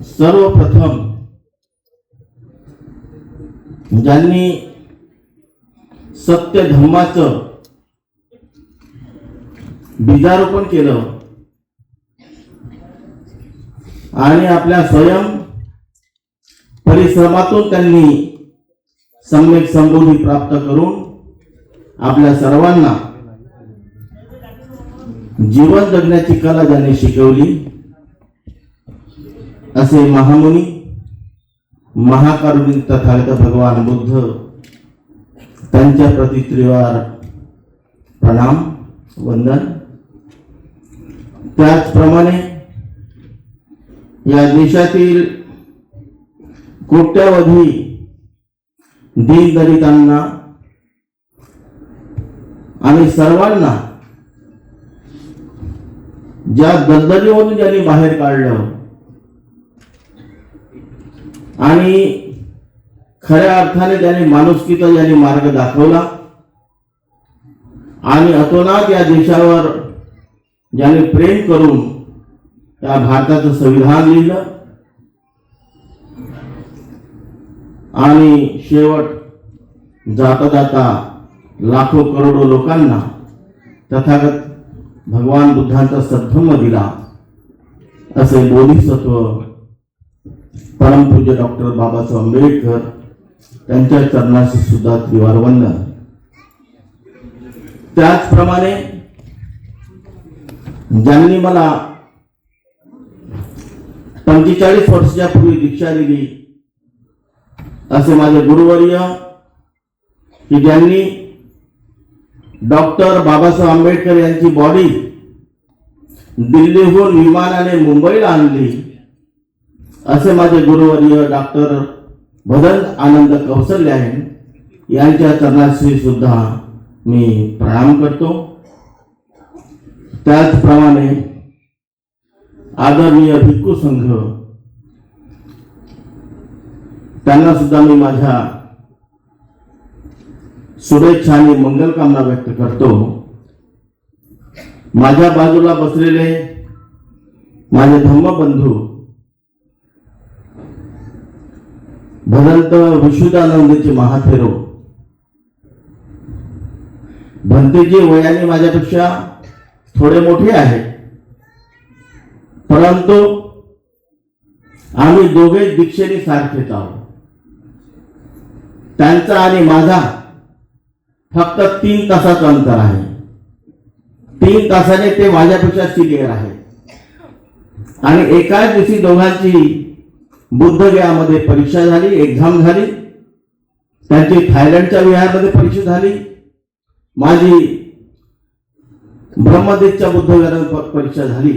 सर्वप्रथम ज्यांनी सत्य धर्माचं बीजारोपण केलं आणि आपल्या स्वयं परिश्रमातून त्यांनी सम्यक संबोधी प्राप्त करून आपल्या सर्वांना जीवन जगण्याची कला ज्यांनी शिकवली असे महामुनी महाकारुणिक तथागत भगवान बुद्ध त्यांच्या प्रतित्रिवार प्रणाम वंदन। त्याचप्रमाणे या देशातील कोट्यावधी दीनदलितांना आणि सर्वांना ज्या दलदलीमधून ज्यांनी बाहेर काढलं आणि खऱ्या अर्थाने ज्यांनी माणुसकीचा ज्यांनी मार्ग दाखवला आणि अतोनात या देशावर ज्यांनी प्रेम करून या भारताचं संविधान लिहिलं आणि शेवट जाता जाता लाखो करोडो लोकांना तथागत भगवान बुद्धांचा सद्धम्म दिला असे बोधिसत्व परमपूज्य डॉक्टर बाबासाहेब आंबेडकर त्यांच्या चरणाशी सुद्धा त्रिवार वंदन। त्याचप्रमाणे ज्यांनी मला 45 वर्षाच्या पूर्वी दीक्षा दिली असे माझे गुरुवर्य की ज्यांनी डॉक्टर बाबासाहेब आंबेडकर यांची बॉडी दिल्लीहून विमानाने मुंबईला आणली असे माझे गुरुवर्य डॉक्टर भदंत आनंद कौशल्या यांच्या चरणाशी सुद्धा मी प्रणाम करतो। त्याचप्रमाणे आदरणीय भिक्खू संघ त्यांना सुद्धा मी माझ्या शुभेच्छा आणि मंगलकामना व्यक्त करतो। माझ्या बाजूला बसलेले माझे धम्मबंधू भदंत विशुद्धानंदचे महाथेरो भंतेजी वयाने माझ्यापेक्षा थोडे मोठे आहेत, परंतु आम्ही दोघे दीक्षेने सारखेच आहोत। त्यांचा आणि माझा फक्त 3 तासाचं अंतर आहे। 3 तासाने ते माझ्यापेक्षा सिनियर आहेत आणि एकाच दिवशी दोघांची बुद्धगयामध्ये परीक्षा झाली, एक्झाम झाली। त्यांची थायलंडच्या विहारमध्ये परीक्षा झाली, माझी ब्रह्मदेशच्या बुद्धगयामध्ये परीक्षा झाली।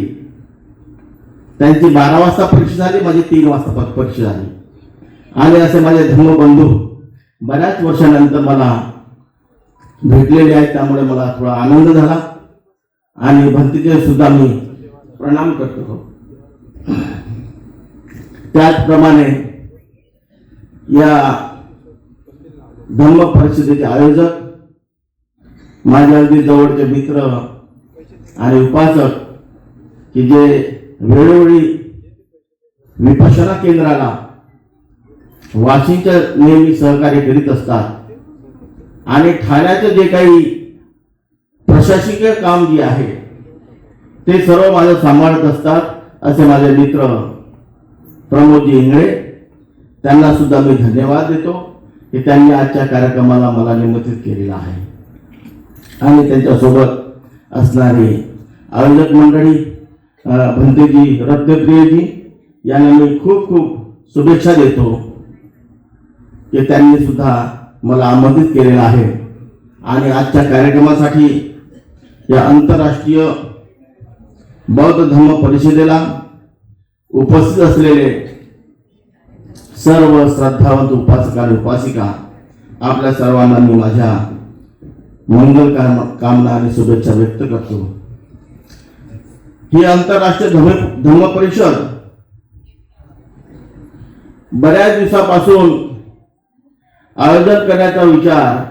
त्यांची 12 वाजता परीक्षा झाली, माझी 3 वाजता परीक्षा झाली। आणि असे माझे धर्मबंधू बऱ्याच वर्षानंतर मला भेटलेले आहेत, त्यामुळे मला थोडा आनंद झाला आणि भंतेचे सुद्धा मी प्रणाम करतो। त्याचप्रमाणे या धम्म परिषदेचे आयोजक माझे अगदी जवळचे मित्र आणि उपासक की जे वेळोवेळी विपश्यना केंद्राला वाशिंच्या नेहमी सहकार्य करीत असतात आणि ठाण्याचे जे काही प्रशासकीय काम जे आहे ते सर्व माझं सांभाळत असतात असे माझे मित्र प्रमोदजी इंगळे, त्यांना सुद्धा मी धन्यवाद देतो की त्यांनी आजच्या कार्यक्रमाला मला निमंत्रित केलेला आहे। आणि त्यांच्यासोबत असणारी आयोजक मंडळी भंतेजी रत्नप्रियजी यांना मी खूप खूप शुभेच्छा देतो की त्यांनी सुद्धा मला आमंत्रित केलेलं आहे आणि आजच्या कार्यक्रमासाठी या आंतरराष्ट्रीय बौद्ध धम्म परिषदेला उपस्थित असलेले सर्व श्रद्धावंत उपासक आणि उपासिका आपल्या सर्वांना मी माझ्या मंगल कामना आणि शुभेच्छा व्यक्त करतो। ही आंतरराष्ट्रीय धम्म परिषद बऱ्याच दिवसापासून आयोजन करण्याचा विचार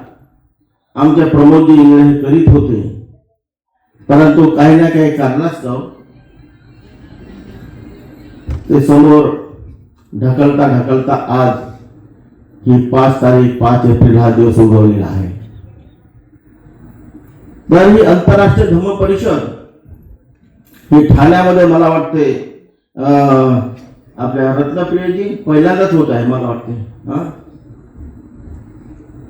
आमचे प्रमोदजी इंगळे करीत होते, परंतु काही ना काही कारणास्तव ते समोर ढकलता ढकलता आज ही 5 तारीख 5 एप्रिल हा दिवस उगवलेला आहे. तर ही आंतरराष्ट्रीय धम्म परिषद ही ठाण्यामध्ये मला वाटते आपल्या रत्नप्रियजी पहिल्यांदाच होत आहे मला वाटते.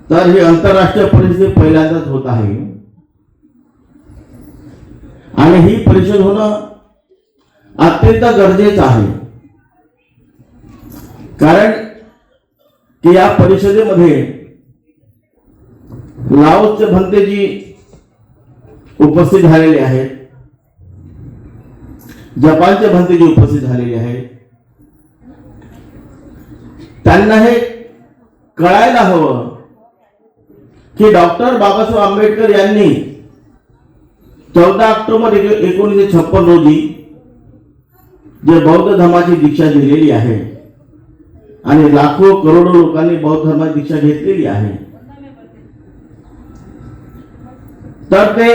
तर ही आंतरराष्ट्रीय परिषद पहिल्यांदाच होत आहे आणि ही परिषद होणं अत्यंत गरजेचं आहे. कारण की या परिषदेमध्ये लाओसचे भंतेजी उपस्थित झालेले आहेत, जपानचे भंतेजी उपस्थित झालेले आहेत. त्यांना हे कळायला हवं की डॉक्टर बाबासाहेब आंबेडकर यांनी 14 ऑक्टोबर 1956 रोजी जे बौद्ध धर्माची दीक्षा दिलेली आहे आणि लाखो करोडो लोकांनी बौद्ध धर्माची दीक्षा घेतलेली आहे, तर ते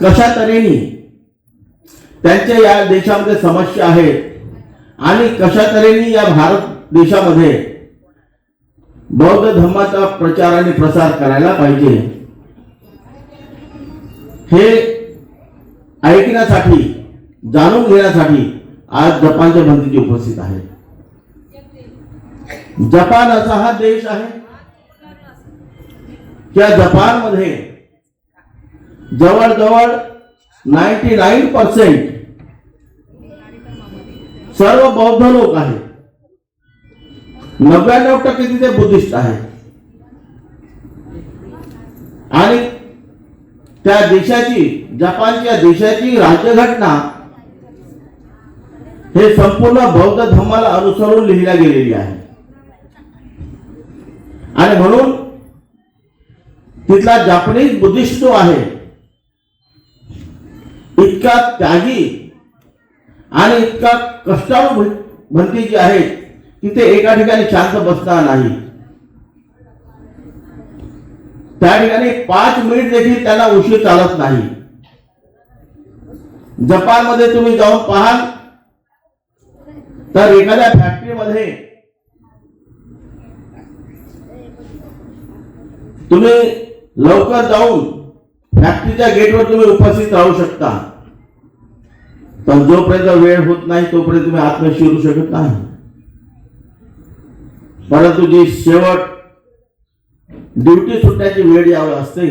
कशा तऱ्हेने त्यांच्या या देशामध्ये समस्या आहेत आणि कशा तऱ्हेने या भारत देशामध्ये बौद्ध धर्माचा प्रचार आणि प्रसार करायला पाहिजे हे ऐकण्यासाठी जाणून घेण्यासाठी आज जपानचे भंतेजी उपस्थित आहेत. जपान असा हा देश आहे त्या जपानमध्ये जवळजवळ 99% सर्व बौद्ध लोक आहेत. 99% तिथे बुद्धिस्ट आहेत आणि त्या देशाची जपानच्या देशाची राज्यघटना हे संपूर्ण बौद्ध धर्माला अनुसरून लिहिल्या गेलेली आहे आणि म्हणून तिथला जपानीज बुद्धिस्ट जो आहे इतका त्यागी आणि इतका कष्टाळू भंतेजी आहेत की ते एका ठिकाणी शांत बसणार नाही. त्या ठिकाणी 5 मिनिट देखील त्यांना उशीर चालत नाही. जपानमध्ये तुम्ही जाऊन पाहाल तर एखाद्या फॅक्टरीमध्ये तुम्ही लवकर जाऊन फॅक्टरीच्या गेटवर तुम्ही उपस्थित राहू शकता, पण जोपर्यंत वेळ होत नाही तोपर्यंत तुम्ही आतमध्ये शिरू शकत नाही. परंतु जी शेवट ड्युटी सुटण्याची वेळ यावर असते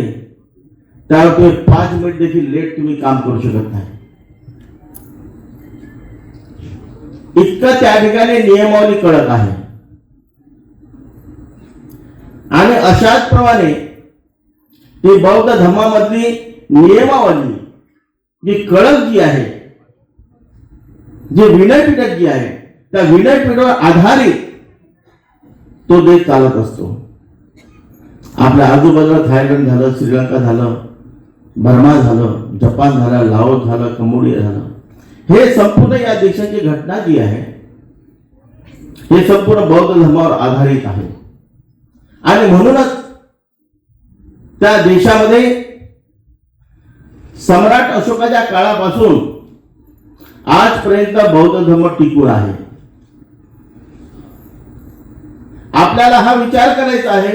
त्यावर तुम्ही 5 मिनिट देखील लेट तुम्ही काम करू शकत नाही. इतकं त्या ठिकाणी नियमावली कडक आहे आणि अशाच प्रमाणे ती बौद्ध धर्मामधली नियमावली जी कडक जी आहे, जी विनयपीठक जी आहे, त्या विनयपीठावर आधारित तो देश चालत असतो. आपल्या आजूबाजूला थायलंड झालं, श्रीलंका झालं, बर्मा झालं, जपान झालं, लाओस झालं, कंबोडिया झालं, हे संपूर्ण या देशाची घटना जी आहे हे संपूर्ण बौद्ध धर्मावर आधारित आहे आणि म्हणूनच त्या देशामध्ये सम्राट अशोकाच्या काळापासून आजपर्यंत बौद्ध धर्म टिकून आहे. आपल्याला हा विचार करायचा आहे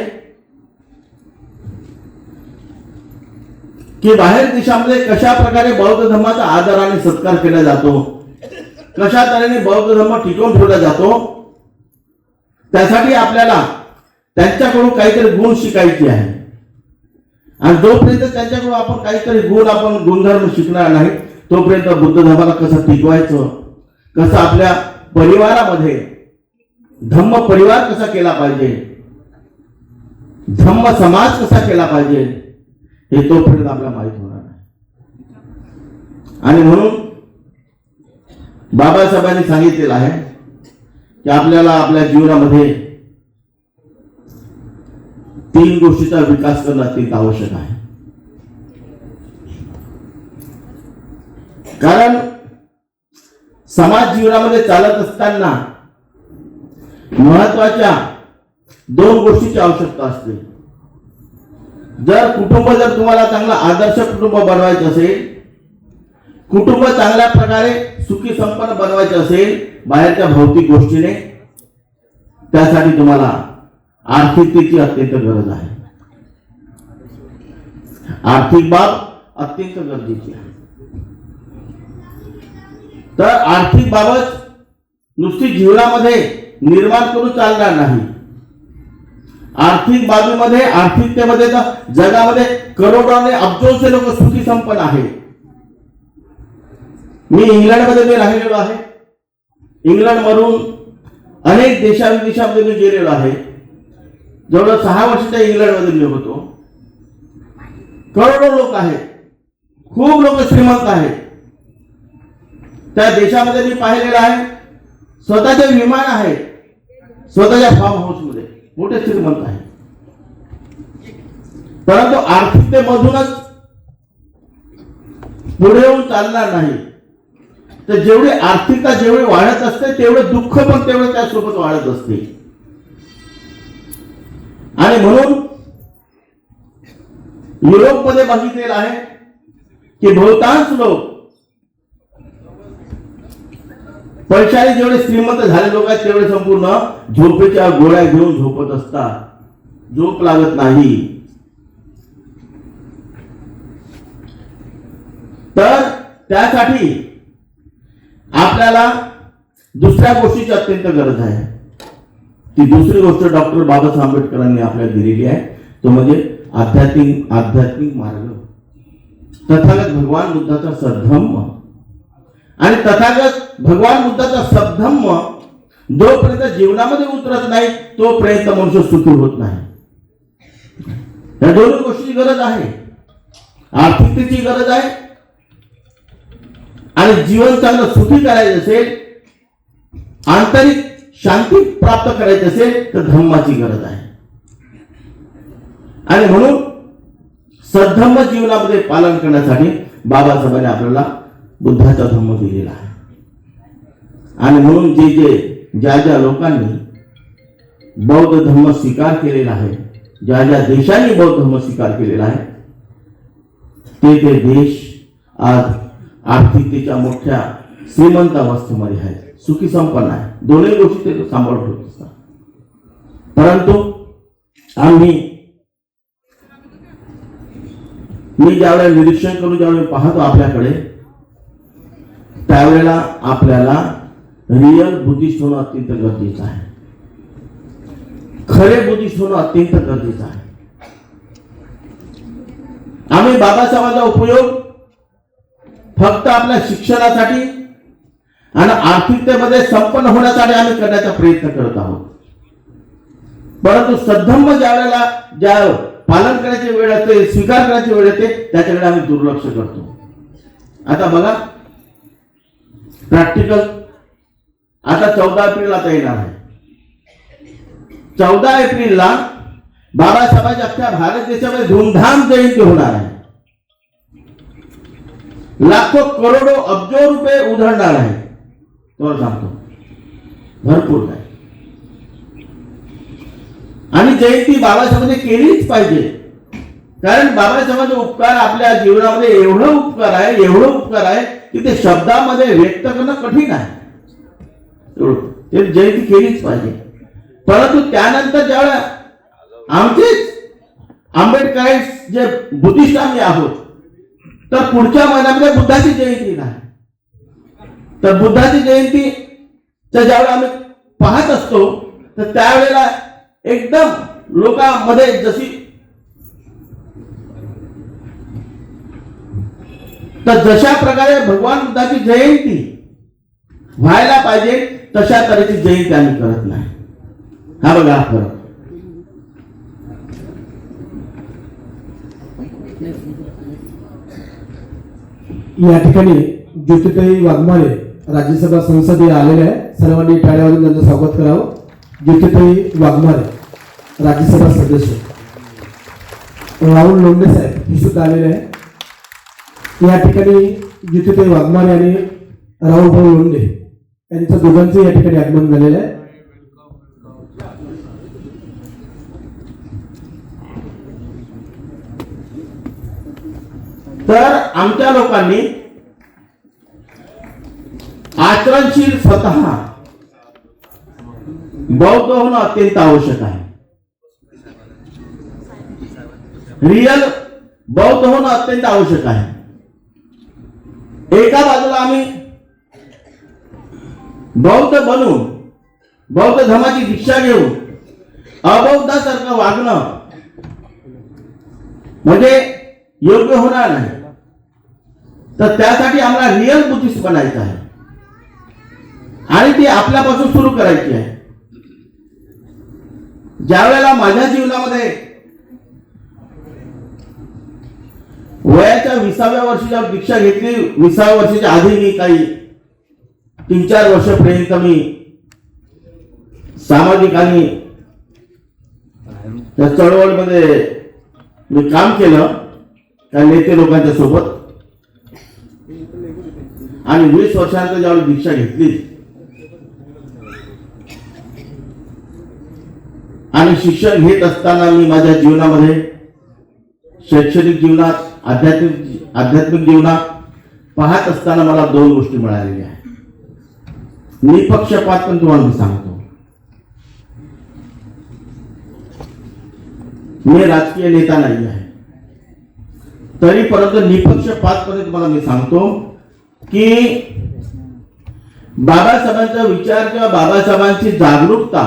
की बाहेर देशामध्ये कशा प्रकारे बौद्ध धर्माचा आदर आणि सत्कार केला जातो, कशा तऱ्हेने बौद्ध धर्म टिकवून ठेवला जातो. त्यासाठी आपल्याला त्यांच्याकडून काहीतरी गुण शिकायचे आहे आणि जोपर्यंत त्यांच्याकडून आपण काहीतरी गुणधर्म शिकणार नाही तोपर्यंत बुद्ध धर्माला कसं टिकवायचं, कसं आपल्या परिवारामध्ये धम्म परिवार कसा केला पाहिजे, धम्म समाज कसा केला पाहिजे हे तोपर्यंत आपल्याला माहित होणार नाही. आणि म्हणून बाबासाहेबांनी सांगितलेलं आहे की आपल्याला आपल्या जीवनामध्ये 3 गोष्टीचा विकास करणं अत्यंत आवश्यक आहे. कारण समाज जीवनामध्ये चालत असताना महत्वाच्या 2 गोष्टीची आवश्यकता असते. जर तुम्हाला चांगला आदर्श कुटुंब बनवायचे असेल, कुटुंब चांगल्या प्रकारे सुखी संपन्न बनवायचे असेल बाहेरच्या भौतिक गोष्टीने, त्यासाठी तुम्हाला आर्थिकतेची अत्यंत गरज आहे. आर्थिक बाब अत्यंत गरजेची आहे. तर आर्थिक बाबत नुसती जीवनामध्ये निर्माण करून चालणार नाही. आर्थिक बाबीमध्ये, आर्थिकतेमध्ये तर जगामध्ये करोडोने अब्जोचे लोक सुखी संपन्न आहेत. मी इंग्लंडमध्ये मी राहिलेलो आहे. इंग्लंडमधून अनेक देशाविदेशामध्ये मी गेलेलो आहे. जवळ 6 वर्षाच्या इंग्लंडमध्ये मी होतो. करोडो लोक आहेत, खूप लोक श्रीमंत आहेत. त्या देशामध्ये मी पाहिलेलं आहे, स्वतःचे विमान आहे, स्वतःच्या फार्म हाऊस मध्ये मोठे श्रीमंत आहे. परंतु आर्थिकतेमधूनच पुढे येऊन चालणार नाही. तर जेवढी आर्थिकता जेवढी वाढत असते तेवढं दुःख पण तेवढं त्यासोबत वाढत असते. आणि म्हणून युरोपमध्ये बघितलेलं आहे की बहुतांश लोक पैशाने जेवढे श्रीमंत झाले लोक आहेत तेवढे संपूर्ण झोपेच्या गोळ्या घेऊन झोपत असतात. झोप लागत नाही. तर त्यासाठी आपल्याला दुसऱ्या गोष्टीची अत्यंत गरज आहे. ती दुसरी गोष्ट डॉक्टर बाबासाहेब आंबेडकरांनी आपल्याला दिलेली आहे. तो म्हणजे आध्यात्मिक मार्ग, तथागत भगवान बुद्धाचा सद्धम्म. आणि तथागत भगवान बुद्धाचा सद्धम्म जोपर्यंत जीवनामध्ये उतरत नाही तोपर्यंत मनुष्य सुखी होत नाही. या दोन्ही गोष्टीची गरज आहे. आर्थिकतेची गरज आहे आणि जीवन चांगलं सुखी करायचं असेल, आंतरिक शांती प्राप्त करायची असेल तर धम्माची गरज आहे. आणि म्हणून सद्धम्म जीवनामध्ये पालन करण्यासाठी बाबासाहेबांनी आपल्याला बुद्धाचा धम्म दिलेला आहे. आणि म्हणून ज्या लोकांनी बौद्ध धम्म स्वीकार केलेला आहे, ज्या देशांनी बौद्ध धम्म स्वीकार केलेला आहे ते देश आज आर्थिकतेच्या मोठ्या श्रीमंत अवस्थेमध्ये आहे, सुखी संपन्न आहे. दोन्ही गोष्टी ते सांभाळून ठेवत असतात. परंतु मी ज्यावेळेला निरीक्षण करून ज्यावेळेला पाहतो आपल्याकडे, त्यावेळेला आपल्याला रिअल बुद्धिस्ट होणं अत्यंत गरजेचं आहे. खरे बुद्धिस्ट होणं अत्यंत गरजेचं आहे. आम्ही बाबासाहेबांचा उपयोग फक्त आपल्या शिक्षणासाठी आणि आर्थिकतेमध्ये संपन्न होण्यासाठी आम्ही करण्याचा प्रयत्न करत आहोत. परंतु सद्धम्म ज्या पालन करण्याची वेळ असते, स्वीकार करण्याची वेळ येते, त्याच्याकडे आम्ही दुर्लक्ष करतो. आता बघा प्रॅक्टिकल, आता 14 एप्रिल आता येणार आहे. 14 एप्रिलला बाबासाहेबांच्या अख्ख्या भारत देशामध्ये धूमधाम जयंती होणार आहे. लाखो करोडो अब्जो रुपये उधळणार आहे. तुम्हाला सांगतो भरपूर काय. आणि जयंती बाबासाहेबांनी केलीच पाहिजे. कारण बाबासाहेबांचे उपकार आपल्या जीवनामध्ये एवढं उपकार आहे की ते शब्दामध्ये व्यक्त करणं कठीण आहे. ते जयंती केलीच पाहिजे. परंतु त्यानंतर ज्यावेळेला आमचेच आंबेडकर जे बुद्धिस्ट आम्ही आहोत, तर पुढच्या महिन्यामध्ये बुद्धाची जयंती नाही. तर बुद्धाची जयंतीचा ज्यावेळेला आम्ही पाहत असतो तर त्यावेळेला एकदम लोकांमध्ये जशा प्रकारे भगवान बुद्धाची जयंती व्हायला पाहिजे तशा तऱ्हेची जयंती आम्ही करत नाही. हा बघा फरक. या ठिकाणी ज्योतिताई वाघमारे राज्यसभा संसदीय आलेले आहे. सर्वांनी टाळ्या वाजवून त्यांचं स्वागत करावं. ज्योतिताई वाघमारे राज्यसभा सदस्य. राहुल लोंढे साहेब हे सुद्धा आलेले आहे. या ठिकाणी ज्योतिताई वाघमारे आणि राहुल भाऊ लोंढे यांचं दोघांचं या ठिकाणी आगमन झालेलं आहे. तर आमच्या लोकांनी आचरणशील स्वतः बौद्ध होणं अत्यंत आवश्यक आहे. रियल बौद्ध होणं अत्यंत आवश्यक आहे. एका बाजूला आम्ही बौद्ध बनून बौद्ध धर्माची दीक्षा घेऊन अबौद्धासारखं वागणं म्हणजे योग्य होणार नाही. तर त्यासाठी आम्हाला रिअल बुद्धिस्ट बनायचं आहे आणि ती आपल्यापासून सुरू करायची आहे. ज्या वेळेला माझ्या जीवनामध्ये वयाच्या 20व्या वर्षी जेव्हा दीक्षा घेतली, 20व्या वर्षाच्या आधी मी काही 3-4 वर्षापर्यंत मी सामाजिक आणि त्या चळवळीमध्ये मी काम केलं त्या नेते लोकांच्या सोबत. आणि 20 वर्षानंतर ज्यावेळी दीक्षा घेतली आणि शिक्षण घेत असताना मी माझ्या जीवनामध्ये शैक्षणिक जीवनात आध्यात्मिक जीवनात पाहत असताना मला 2 गोष्टी मिळालेल्या आहेत. निपक्षपात पण तुम्हाला मी सांगतो. मी राजकीय नेता नाही आहे तरी परंतु निपक्षपातपणे तुम्हाला मी सांगतो की बाबासाहेबांचा विचार किंवा बाबासाहेबांची जागरूकता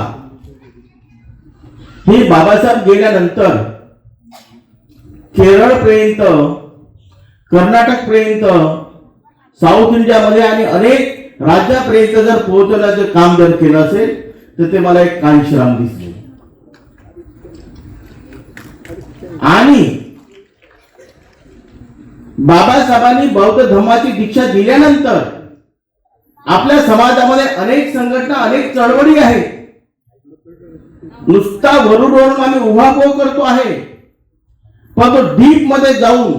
ही बाबासाहेब गेल्यानंतर केरळपर्यंत, कर्नाटकपर्यंत, साऊथ इंडियामध्ये आणि अनेक राज्यापर्यंत जर पोहोचवण्याचं काम जर केलं असेल तर ते मला एक कांशीराम दिसले. आणि बाबासाहेबांनी बौद्ध धर्माची दीक्षा दिल्यानंतर आपल्या समाजामध्ये अनेक संघटना, अनेक चळवळी आहेत. नुसता वरून आम्ही उहापोह करतो आहे, पण तो डीप मध्ये जाऊन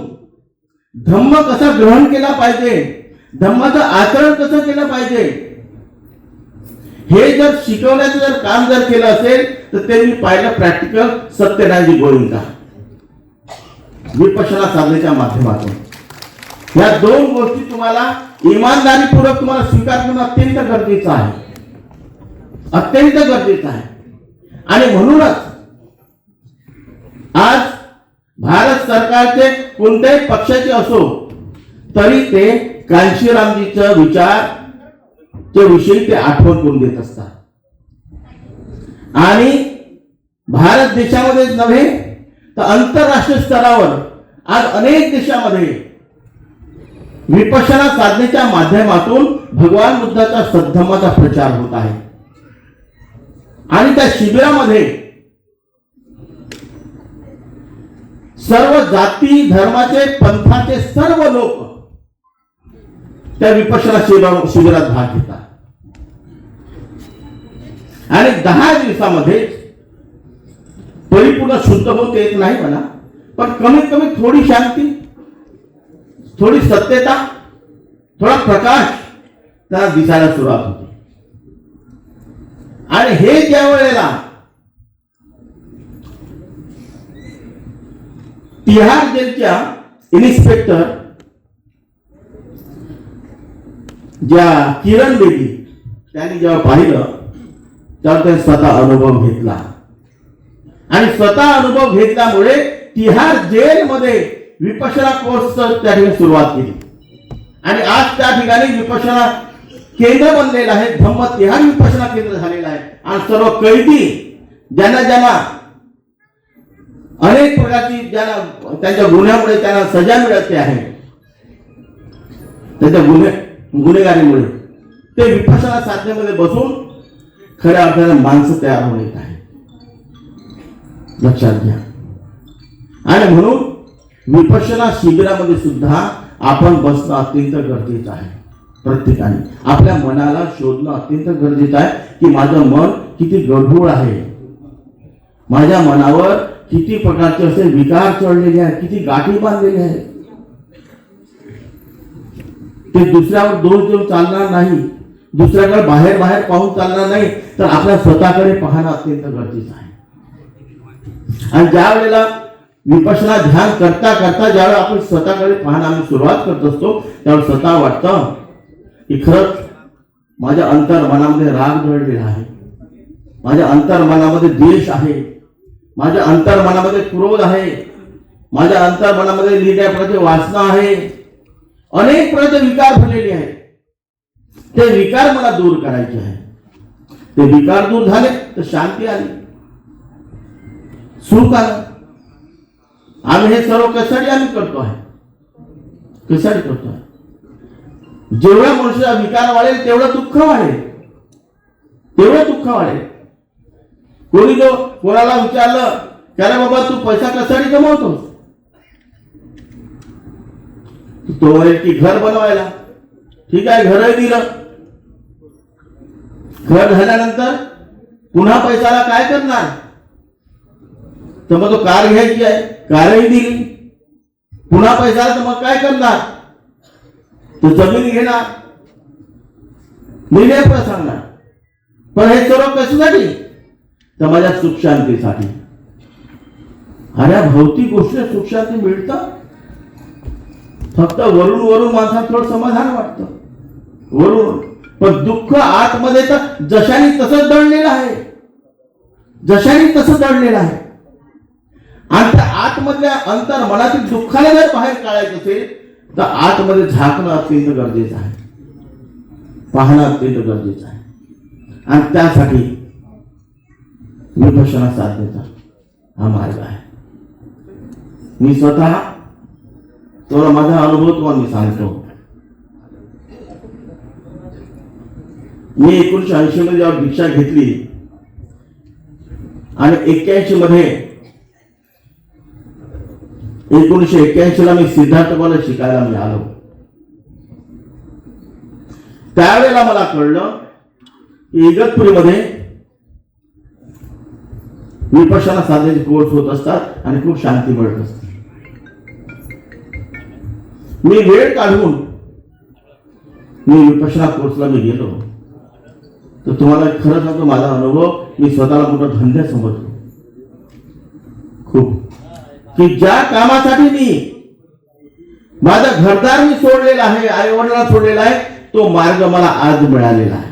धम्म कसा ग्रहण केला पाहिजे, धम्माचं आचरण कसं केलं पाहिजे हे जर शिकवण्याचं जर काम जर केलं असेल तर ते मी पाहिलं प्रॅक्टिकल सत्यनारायणजी गोविंदा विपश्यना साधनेच्या माध्यमातून. या 2 गोष्टी तुम्हाला इमानदारीपूर्वक तुम्हाला स्वीकार करणं अत्यंत गरजेचं आहे, अत्यंत गरजेचं आहे. आणि म्हणूनच आज भारत सरकारचे कोणत्याही पक्षाचे असो तरी ते कांशीरामजीच्या विचारच्या विषयी ते आठवण करून देत असतात. आणि भारत देशामध्येच नव्हे तर आंतरराष्ट्रीय स्तरावर आज अनेक देशामध्ये विपश्यना साधनेच्या माध्यमातून भगवान बुद्धाचा सद्धम्माचा प्रचार होत आहे. आणि त्या शिबिरामध्ये सर्व जाती, धर्माचे, पंथाचे सर्व लोक त्या विपश्यना शिबिरात भाग घेतात. आणि 10 दिवसामध्ये परिपूर्ण शुद्ध होत येत नाही म्हणा, पण कमीत कमी थोडी शांती, थोडी सत्यता, थोडा प्रकाश त्याला दिसायला सुरुवात होती. आणि हे ज्या वेळेला तिहार जेलच्या इन्स्पेक्टर ज्या किरण बेदी त्यांनी जेव्हा पाहिलं तेव्हा त्यांनी स्वतः अनुभव घेतला. आणि स्वतः अनुभव घेतल्यामुळे तिहार जेलमध्ये विपश्यना कोर्स त्या ठिकाणी सुरुवात केली. आणि आज त्या ठिकाणी विपश्यना केंद्र बनलेलं आहे, धम्म तिहार विपश्यना केंद्र झालेलं आहे. आणि सर्व कैदी ज्यांना अनेक प्रकारची ज्यांना त्यांच्या गुन्ह्यामुळे त्यांना सजा मिळते आहे, त्यांच्या गुन्हेगारीमुळे ते विपश्यना साधनेमध्ये बसून खऱ्या अर्थाने माणसं तयार होऊन येत आहे. लक्षात घ्या. आणि म्हणून विपश्यना शिबिरामध्ये सुद्धा आपण बसणं अत्यंत गरजेचं आहे. प्रत्येकाने आपल्या मनाला शोधणं अत्यंत गरजेचं आहे की माझं मन किती गढूळ आहे, माझ्या मनावर किती प्रकारचे असे विकार चढलेले आहेत, किती गाठी बांधलेले आहेत. ते दुसऱ्यावर दोष देऊन चालणार नाही, दुसऱ्याकडे बाहेर पाहून चालणार नाही, तर आपल्या स्वतःकडे पाहणं अत्यंत गरजेचं आहे. आणि ज्या वेळेला विपश्यना ध्यान करता करता ज्यावेळेला आपण स्वतःकडे पाहणं आम्ही सुरुवात करत असतो त्यावेळेला स्वतः वाटतं की खरंच माझ्या अंतर मनामध्ये राग दडलेला आहे, माझ्या अंतर्मनामध्ये द्वेष आहे, माझ्या अंतर्मनामध्ये क्रोध आहे, माझ्या अंतर्मनामध्ये लिहिण्याप्रती वासना आहे, अनेक प्रकारचे विकार भरलेले आहेत. ते विकार मला दूर करायचे आहे. ते विकार दूर झाले तर शांती आली, सुख आलं. आम्ही हे सर्व कशासाठी आम्ही करतो आहे? कशासाठी करतो आहे? जेवढा मनुष्याचा विकार वाढेल तेवढं दुःख वाढेल, तेवढं दुःख वाढेल. कोणी जो कोणाला विचारलं की अरे बाबा तू पैसा कशासाठी कमवतो, तो म्हणेल की घर बनवायला. ठीक आहे, घरही दिलं. घर झाल्यानंतर पुन्हा पैशाला काय करणार? तर मग तो कार घ्यायची आहे, कारही दिली. पुन्हा पैसा तर मग काय करणार? तो जमीन घेणार, निर्णय सांगणार. पण हे सर्व कशासाठी? तर माझ्या सुख शांतीसाठी. अरे भौतिक गोष्टी सुख शांती मिळतं, फक्त वरून वरून माणसाला थोडं समाधान वाटतं, वरून. पण दुःख आतमध्ये तर जशाने तसंच दडलेलं आहे, जशाने तसं दडलेलं आहे. आणि त्या आतमधल्या अंतर मनातील दुःखाला जर बाहेर काढायचं असेल तर आतमध्ये झाकणं अत्यंत गरजेचं आहे, पाहणं अत्यंत गरजेचं आहे. आणि त्यासाठी विपश्यना साधनेचा हा मार्ग आहे. मी स्वतः थोडा माझा अनुभव तुम्हाला मी सांगतो. मी 1980 मध्ये जेव्हा दीक्षा घेतली आणि 1981 ला मी सिद्धार्थ कॉलेज शिकायला मी आलो. त्यावेळेला मला कळलं की इगतपुरीमध्ये विपश्यना साधनेचे कोर्स होत असतात आणि खूप शांती मिळत असते. मी वेळ काढून मी विपश्यना कोर्सला मी गेलो. तर तुम्हाला खरं सांगतो, माझा अनुभव मी स्वतःला मोठा धन्य समजतो खूप. की ज्या कामासाठी मी माझा घरदार मी सोडलेला आहे, आई वडिलांना सोडलेला आहे, तो मार्ग मला आज मिळालेला आहे.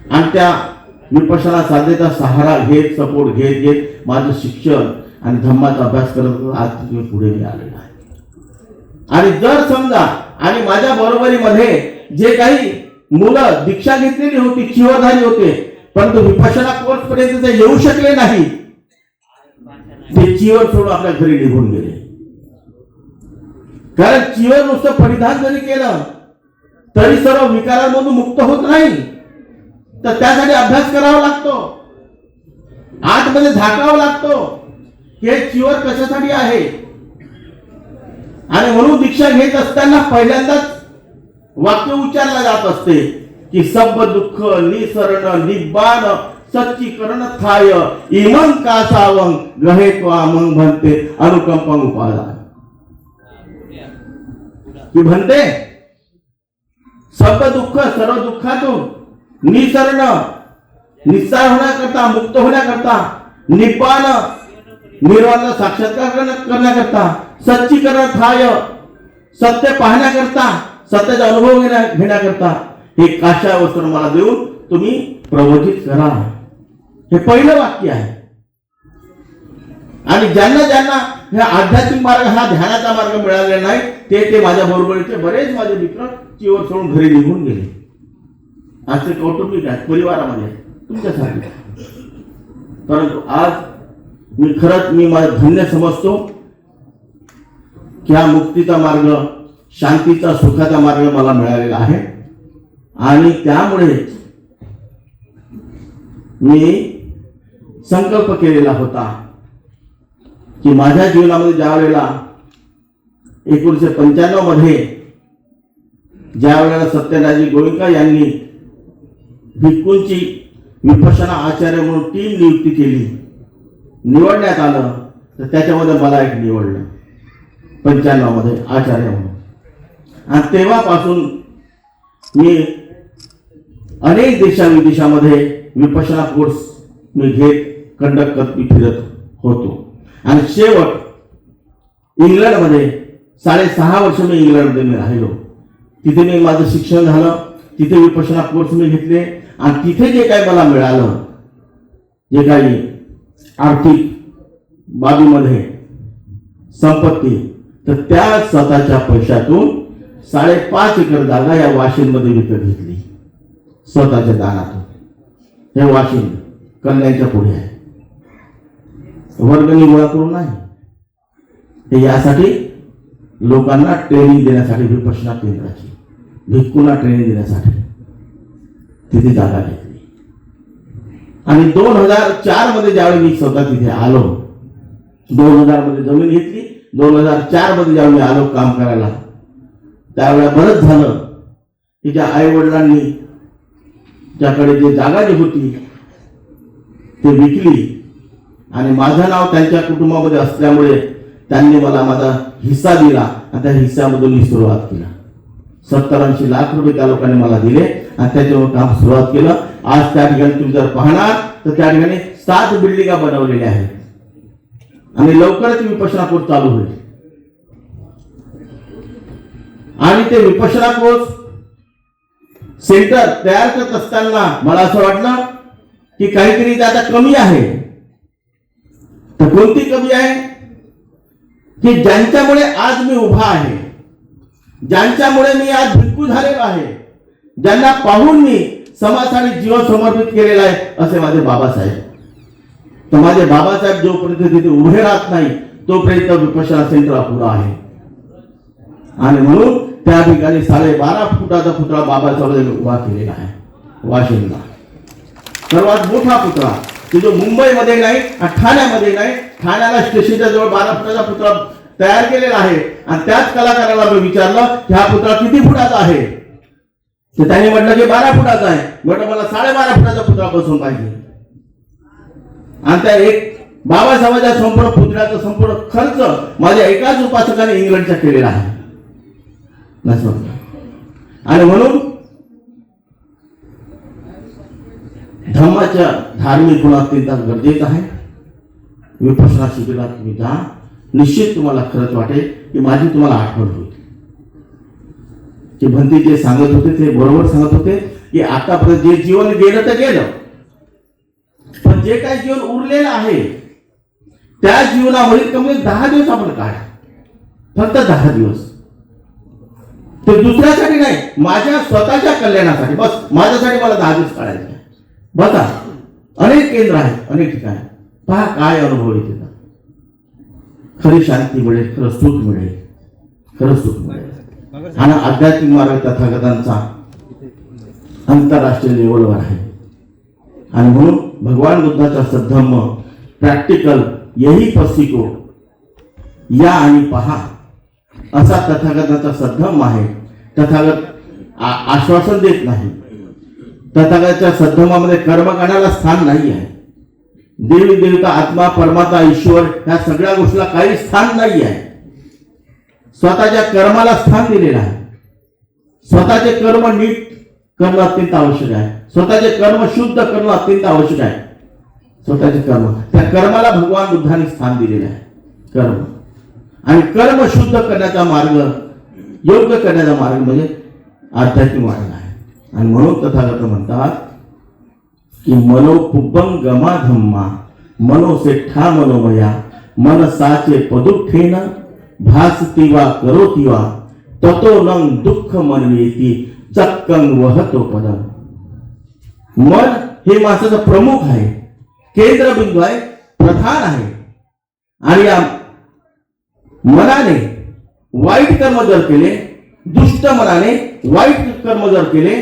आणि त्या विपश्यना साधनेचा सहारा घेत, सपोर्ट घेत घेत माझं शिक्षण आणि धम्माचा अभ्यास करत आज तुम्ही पुढे मी आलेला आहे. आणि जर समजा आणि माझ्या बरोबरीमध्ये जे काही मुलं दीक्षा घेतलेली होती, चिवरधारी होते, परंतु विपश्यना कोर्स पर्यंत ते येऊ शकले नाही, ते चिवर सोडून आपल्या घरी निघून गेले. कारण चिवर नुसतं परिधान जरी केलं तरी सर्व विकारांमधून मुक्त होत नाही. तर त्यासाठी अभ्यास करावा लागतो, आतमध्ये झाकावं लागतो की हे चिवर कशासाठी आहे. आणि म्हणून दीक्षा घेत असताना पहिल्यांदाच वाक्य उच्चारला जात असते की सब दुःख निसरण निब्बाण सच्चीकरण थाय इमं कासावं ग्रहे त्वामं भन्ते अनुकंपं उपादान. की म्हणते सब दुःख सर्व दुःखातून निसरण निस्सार होण्याकरता, मुक्त होण्याकरता, निब्बाण निर्वाणाचा साक्षात्कार करण्याकरता, सच्चीकरण थाय सत्य पाहण्याकरता, सत्याचा अनुभव घेण्याकरता हे काशा वस्त्र मला देऊन तुम्ही प्रबोधित करा. हे पहिलं वाक्य आहे. आणि ज्यांना ज्यांना हे आध्यात्मिक मार्ग, हा ध्यानाचा मार्ग मिळालेला नाही, ते माझ्या बरोबरीचे बरेच माझे मित्र चिवर सोडून घरी निघून गेले. असे कौटुंबिक आहेत, परिवारामध्ये तुमच्यासाठी. परंतु आज मी खरंच मी माझं धन्य समजतो की हा मुक्तीचा मार्ग, शांतीचा, सुखाचा मार्ग मला मिळालेला आहे. आणि त्यामुळे मी संकल्प केलेला होता की माझ्या जीवनामध्ये ज्या वेळेला 1995 मध्ये ज्या वेळेला सत्यराजी गोविंका यांनी भिक्खूंची विपश्यना आचार्य म्हणून टीम नियुक्ती केली, निवडण्यात आलं, तर त्याच्यामध्ये मला एक निवडलं 95 मध्ये आचार्य म्हणून. आणि तेव्हापासून मी अनेक देशाविदेशामध्ये विपश्यना कोर्स मी घेत, कंडक्ट करत मी फिरत होतो. आणि शेवट इंग्लंडमध्ये 6.5 वर्ष मी इंग्लंडमध्ये मी राहिलो. तिथे मी माझं शिक्षण झालं, तिथे विपश्यना कोर्स मी घेतले आणि तिथे जे काही मला मिळालं, जे काही आर्थिक बाबीमध्ये संपत्ती, तर त्या स्वतःच्या पैशातून 5.5 एकर जागा या वाशिंदमध्ये विकत घेतली स्वतःच्या दानातून. हे वाशिंद कल्याणच्या पुढे आहे. वर्गणी गोळा करून नाही, हे यासाठी लोकांना ट्रेनिंग देण्यासाठी, विपश्यना केंद्राची भिक्खूंना ट्रेनिंग देण्यासाठी तिथे जागा घेतली. आणि 2004 मध्ये ज्यावेळी मी स्वतः तिथे आलो, 2000 मध्ये जमीन घेतली, 2004 मध्ये ज्यावेळी मी आलो काम करायला, त्यावेळेला बरंच झालं की ज्या आई वडिलांनी ज्याकडे जे जागा जी होती ते विकली आणि माझं नाव त्यांच्या कुटुंबामध्ये असल्यामुळे त्यांनी मला माझा हिस्सा दिला आणि त्या हिस्सामधून मी सुरुवात केला. 70-80 लाख रुपये त्या लोकांनी मला दिले आणि त्याच्यावर काम सुरुवात केलं. आज त्या ठिकाणी तुम्ही जर पाहणार तर त्या ठिकाणी 7 बिल्डिंगा बनवलेल्या आहेत आणि लवकरच विपश्यना कोर्स चालू होईल. आणि ते विपश्यना कोर्स सेंटर तयार करत असताना मला असं वाटलं की काहीतरी इथे आता कमी आहे. तर कोणती कमी आहे? की ज्यांच्यामुळे आज मी उभा आहे, ज्यांच्यामुळे मी आज भिक्खू झालेलो आहे, ज्यांना पाहून मी समाजासाठी जीवन समर्पित केलेला आहे, असे माझे बाबासाहेब. तर माझे बाबासाहेब जोपर्यंत तिथे उभे राहत नाही तोपर्यंत विपश्यना सेंटर अपुरा आहे. आणि म्हणून त्या ठिकाणी 12.5 फुटाचा पुतळा बाबासाहेबांनी उभा केलेला आहे वाशिमला. सर्वात मोठा पुतळा की जो मुंबईमध्ये नाही, ठाण्यामध्ये नाही, ठाण्याला स्टेशनच्या जवळ 12 फुटाचा पुतळा तयार केलेला आहे. आणि त्याच कलाकाराला मी विचारलं की हा पुतळा किती फुटाचा आहे, तर त्यांनी म्हटलं की 12 फुटाचा आहे. म्हटलं मला 12.5 फुटाचा पुतळा बसून पाहिजे. आणि त्या एक बाबासाहेबांच्या संपूर्ण पुतळ्याचा संपूर्ण खर्च माझ्या एकाच उपासकाने इंग्लंडचा केलेला आहे. आणि म्हणून धर्माच्या धार्मिक गुण अत्यंत गरजेचं आहे. विपश्यना शिबिरात तुम्ही जा, निश्चित तुम्हाला खरंच वाटेल की माझी तुम्हाला आठवण होईल की भंती जे सांगत होते ते बरोबर सांगत होते की आतापर्यंत जे जीवन गेलं तर गेलं, पण जे काही जीवन उरलेलं आहे त्या जीवनावरील कमी 10 दिवस आपण काढा, फक्त 10 दिवस. ते दुसऱ्यासाठी नाही, माझ्या स्वतःच्या कल्याणासाठी. बस माझ्यासाठी मला 10 दिवस काढायचे. बघा अनेक केंद्र आहेत, अनेक ठिकाणी पहा काय अनुभव येते. खरी शांती मिळेल, खरं सुख मिळेल, खरं सुख मिळेल. आणि आध्यात्मिक मार्ग तथागतांचा आंतरराष्ट्रीय लेवलवर आहे. आणि म्हणून भगवान बुद्धाचा सद्धम्म प्रॅक्टिकल यही पसिको, या आणि पहा असा तथागताचा सद्धम्म आहे. तथागत आश्वासन देत नाही. तथागताच्या सद्धम्मामध्ये कर्मकांडाला स्थान नाही आहे. देवी देवता आत्मा परमात्मा ईश्वर ह्या सगळ्या गोष्टीला काही स्थान नाही आहे. स्वतःच्या कर्माला स्थान दिलेलं आहे. स्वतःचे कर्म नीट करणं अत्यंत आवश्यक आहे. स्वतःचे कर्म शुद्ध करणं अत्यंत आवश्यक आहे. स्वतःचे कर्म, त्या कर्माला भगवान बुद्धांनी स्थान दिलेलं आहे. कर्म आणि कर्म शुद्ध करण्याचा मार्ग, योग्य करण्याचा मार्ग म्हणजे आध्यात्मिक मार्ग आहे. आणि म्हणून तथागत म्हणतात की मनोपुब्बं गमा धम्मा मनोसेठा मनोमया मन साचे पदुठेन भासतीवा करोतीवा ततो नं दुःख मनवेती चक्कं वहतो पदम. मन हे माणसाचा प्रमुख आहे, केंद्रबिंदू आहे, प्रधान आहे. आणि या मनाने वाईट कर्म जर केले, दुष्ट मनाने वाईट कर्म जर केले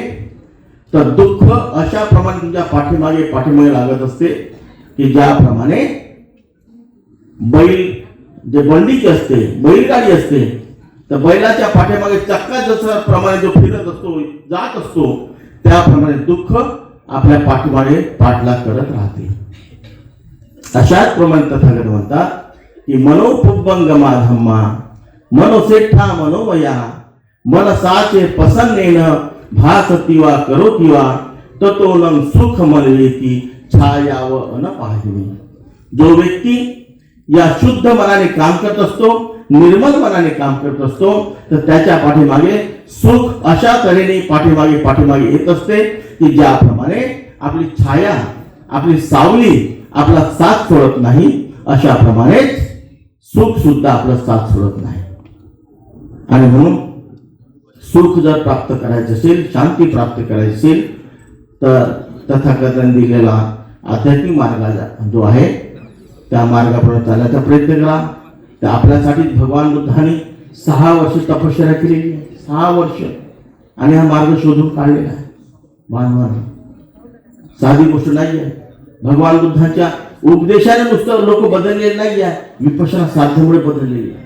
तर दुःख अशा प्रमाणे तुमच्या पाठीमागे लागत असते की ज्याप्रमाणे बैल जे बंडीची असते, बैलगाडी असते, तर बैलाच्या पाठीमागे चक्का जसं प्रमाणे जो फिरत असतो, जात असतो, त्याप्रमाणे दुःख आपल्या पाठीमागे पाठलाग करत राहते. अशाच प्रमाणे तथागत म्हणतात की मनोपुब्बं गमा धम्मा मनोसेठा मनोमया मन साचे पसन्नेन भासतीवा करोतीवा ततो नं सुख मनवेती छायाव अनपाहिनी. जो व्यक्ती या शुद्ध मनाने काम करत असतो निर्मल मनाने काम करत असतो तर त्याच्या पाठीमागे सुख अशा तऱ्हेने पाठीमागे येत असते की ज्याप्रमाणे आपली छाया, आपली सावली आपला साथ सोडत नाही, अशा प्रमाणेच सुख सुद्धा आपला साथ सोडत नाही. आणि म्हणून सुख जर प्राप्त करायचं असेल, शांती प्राप्त करायची असेल तर तथागतांनी दिलेला आध्यात्मिक मार्ग जो आहे त्या मार्गाप्रमाणे चालण्याचा प्रयत्न करा. तर आपल्यासाठी भगवान बुद्धांनी 6 वर्ष तपश्चर्या केलेली आहे, 6 वर्ष, आणि हा मार्ग शोधून काढलेला आहे. मानवाने साधी गोष्ट नाही आहे. भगवान बुद्धांच्या उपदेशाने नुसतं लोक बदललेले नाही आहे, विपश्यना साधनेमुळे बदललेली आहे.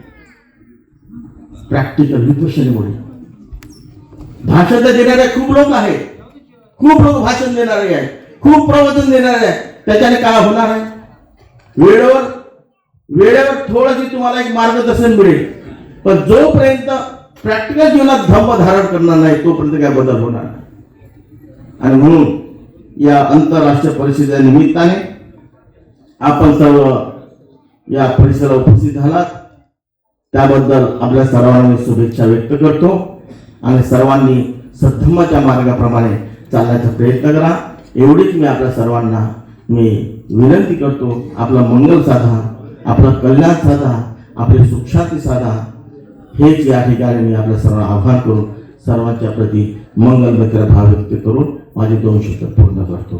प्रॅक्टिकल विपश्यनेमुळे भाषण देणारे खूप लोक आहेत, खूप लोक भाषण देणारे आहेत, खूप प्रवचन देणारे आहेत. त्याच्याने काय होणार आहे? वेळेवर थोडंशी तुम्हाला एक मार्गदर्शन मिळेल, पण जोपर्यंत प्रॅक्टिकल जीवनात धम्म धारण करणार नाही तोपर्यंत काय बदल होणार नाही. आणि म्हणून या आंतरराष्ट्रीय परिषदेच्या निमित्ताने आपण सर्व या परिसराला उपस्थित झालात त्याबद्दल आपल्या सर्वांना मी शुभेच्छा व्यक्त करतो. आणि सर्वांनी सद्धम्माच्या मार्गाप्रमाणे चालण्याचा प्रयत्न करा, एवढीच मी आपल्या सर्वांना विनंती करतो. आपलं मंगल साधा, आपलं कल्याण साधा, आपली सुखशांती साधा, हेच या ठिकाणी मी आपल्या सर्वांना आव्हान करून सर्वांच्या प्रती मंगलमय भाव व्यक्त करून माझे 2 शब्द पूर्ण करतो.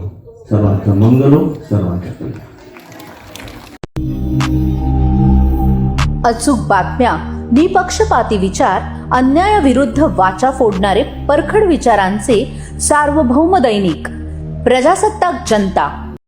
सर्वांचं मंगल हो, सर्वांचं कल्याण. अचूक बातम्या, निपक्षपाती विचार, अन्यायाविरुद्ध वाचा फोडणारे परखड विचारांचे सार्वभौम दैनिक प्रजासत्ताक जनता.